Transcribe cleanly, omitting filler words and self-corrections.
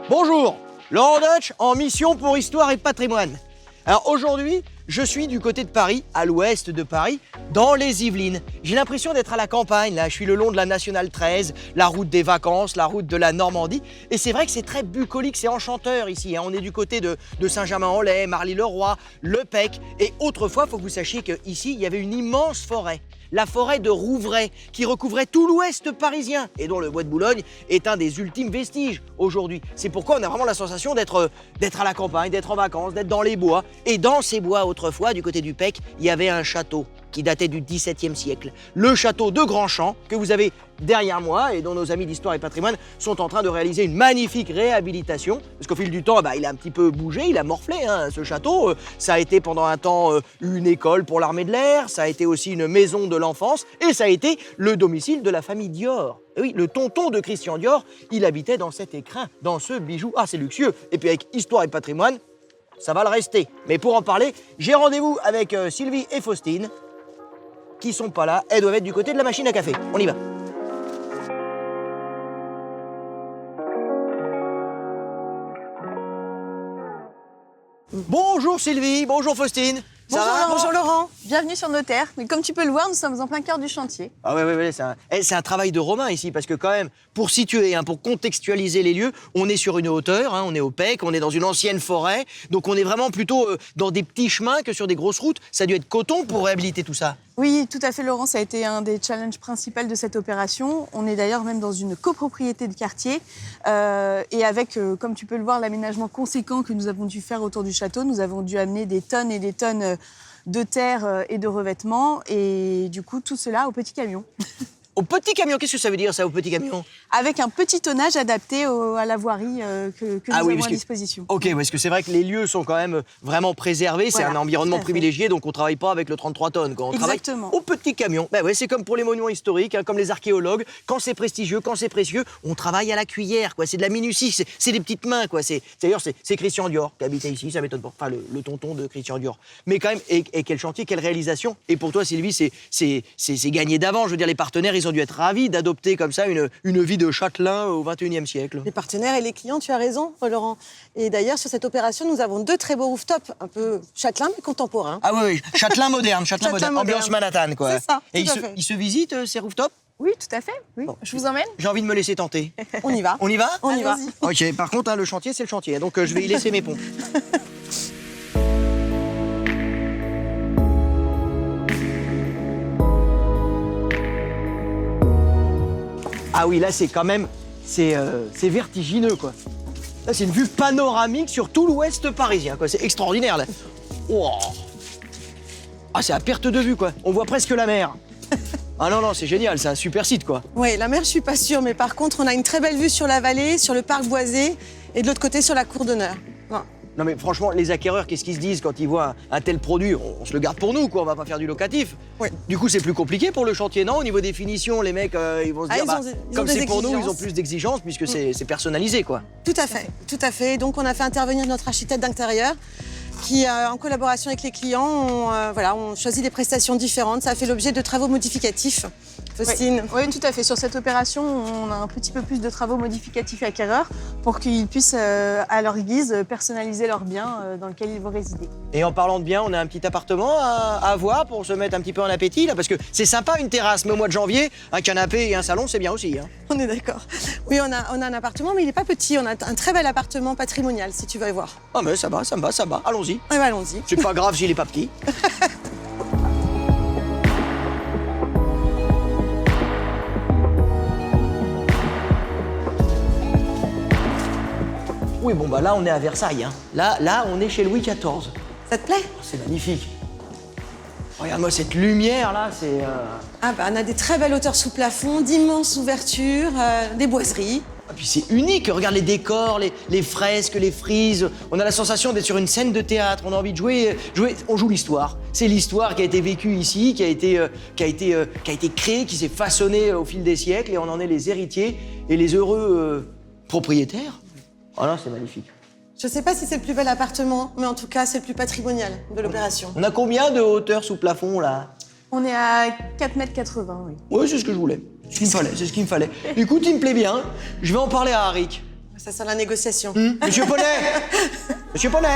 Bonjour, Laurent Deutsch en mission pour Histoire et Patrimoine. Alors aujourd'hui, je suis du côté de Paris, à l'ouest de Paris, dans les Yvelines. J'ai l'impression d'être à la campagne, là. Je suis le long de la Nationale 13, la route des vacances, la route de la Normandie. Et c'est vrai que c'est très bucolique, c'est enchanteur ici. On est du côté de Saint-Germain-en-Laye, Marly-le-Roi, Le Pec. Et autrefois, il faut que vous sachiez qu'ici, il y avait une immense forêt. La forêt de Rouvray, qui recouvrait tout l'ouest parisien et dont le bois de Boulogne est un des ultimes vestiges aujourd'hui. C'est pourquoi on a vraiment la sensation d'être à la campagne, d'être en vacances, d'être dans les bois. Et dans ces bois, autrefois, du côté du Pec, il y avait un château qui datait du XVIIe siècle. Le château de Grandchamp, que vous avez derrière moi et dont nos amis d'Histoire et Patrimoine sont en train de réaliser une magnifique réhabilitation. Parce qu'au fil du temps, il a un petit peu bougé, il a morflé, ce château. Ça a été pendant un temps une école pour l'armée de l'air, ça a été aussi une maison de l'enfance et ça a été le domicile de la famille Dior. Et oui, le tonton de Christian Dior, il habitait dans cet écrin, dans ce bijou. Ah, c'est luxueux. Et puis avec Histoire et Patrimoine, ça va le rester. Mais pour en parler, j'ai rendez-vous avec Sylvie et Faustine, qui sont pas là. Elles doivent être du côté de la machine à café. On y va. Bonjour Sylvie, bonjour Faustine. Ça va? Bonjour Laurent, bienvenue sur nos terres. Mais comme tu peux le voir, nous sommes en plein cœur du chantier. Ah ouais, c'est un travail de Romain ici, parce que quand même, pour situer, pour contextualiser les lieux, on est sur une hauteur, on est au Pec, on est dans une ancienne forêt, donc on est vraiment plutôt dans des petits chemins que sur des grosses routes. Ça a dû être coton pour réhabiliter tout ça. Oui, tout à fait Laurent, ça a été un des challenges principaux de cette opération. On est d'ailleurs même dans une copropriété de quartier et avec, comme tu peux le voir, l'aménagement conséquent que nous avons dû faire autour du château. Nous avons dû amener des tonnes et des tonnes de terre et de revêtements et du coup tout cela au petit camion. Au petit camion, qu'est-ce que ça veut dire ça, au petit camion? Avec un petit tonnage adapté à la voirie que nous avons à disposition. Ok, parce que c'est vrai que les lieux sont quand même vraiment préservés, c'est un environnement privilégié, donc on ne travaille pas avec le 33 tonnes. On Exactement. travaille au petit camion. C'est comme pour les monuments historiques, comme les archéologues. Quand c'est prestigieux, quand c'est précieux, on travaille à la cuillère. C'est de la minutie, c'est des petites mains. D'ailleurs, c'est Christian Dior qui habitait ici, ça m'étonne pas. Enfin, le tonton de Christian Dior. Mais quand même, et quel chantier, quelle réalisation. Et pour toi, Sylvie, c'est gagné d'avant. Je veux dire, les partenaires, ils ont dû être ravis d'adopter comme ça une vie de châtelain au XXIe siècle. Les partenaires et les clients, tu as raison, Laurent. Et d'ailleurs, sur cette opération, nous avons 2 très beaux rooftops, un peu châtelain mais contemporain. Ah oui, châtelain moderne, ambiance Manhattan, quoi. C'est ça, et tout à fait. ils se visitent, ces rooftops? Oui, tout à fait. Oui. Bon, Je vous emmène. J'ai envie de me laisser tenter. On y va. On y va? On y va. Ok, par contre, le chantier, c'est le chantier, donc je vais y laisser mes pompes. Ah oui, là, c'est quand même... C'est vertigineux, quoi. Là, c'est une vue panoramique sur tout l'ouest parisien, quoi. C'est extraordinaire, là. Oh. Ah, c'est à perte de vue, quoi. On voit presque la mer. Ah non, c'est génial, c'est un super site, quoi. Oui, la mer, je suis pas sûre, mais par contre, on a une très belle vue sur la vallée, sur le parc boisé, et de l'autre côté, sur la cour d'honneur. Non mais franchement, les acquéreurs, qu'est-ce qu'ils se disent quand ils voient un tel produit? On se le garde pour nous, quoi, on va pas faire du locatif. Oui. Du coup, c'est plus compliqué pour le chantier, non? Au niveau des finitions, les mecs, ils vont se dire, comme c'est pour nous, ils ont plus d'exigences, puisque c'est personnalisé, quoi. Tout à fait. Donc, on a fait intervenir notre architecte d'intérieur, qui, en collaboration avec les clients, ont choisi des prestations différentes. Ça a fait l'objet de travaux modificatifs. Faustine. Oui, tout à fait. Sur cette opération, on a un petit peu plus de travaux modificatifs acquéreurs pour qu'ils puissent, à leur guise, personnaliser leur bien dans lequel ils vont résider. Et en parlant de bien, on a un petit appartement à voir pour se mettre un petit peu en appétit, là, parce que c'est sympa une terrasse, mais au mois de janvier, un canapé et un salon, c'est bien aussi. On est d'accord. Oui, on a un appartement, mais il n'est pas petit. On a un très bel appartement patrimonial, si tu veux y voir. Ah mais ça va, allons-y. Ouais, allons-y. C'est pas grave s'il est pas petit. Oui, bon, là, on est à Versailles. Là, on est chez Louis XIV. Ça te plaît? Oh, c'est magnifique. Regarde-moi cette lumière, là, c'est... On a des très belles hauteurs sous plafond, d'immenses ouvertures, des boiseries. Et puis c'est unique, regarde les décors, les fresques, les frises. On a la sensation d'être sur une scène de théâtre, on a envie de jouer. On joue l'histoire. C'est l'histoire qui a été vécue ici, qui a été créée, qui s'est façonnée au fil des siècles, et on en est les héritiers et les heureux propriétaires. Oh non, c'est magnifique. Je sais pas si c'est le plus bel appartement, mais en tout cas, c'est le plus patrimonial de l'opération. On a combien de hauteur sous plafond, là? On est à 4,80 m, oui. Oui, c'est ce que je voulais. C'est ce qu'il me fallait. Écoute, il me plaît bien. Je vais en parler à Arik. Ça sent la négociation. Monsieur Poney Monsieur Poney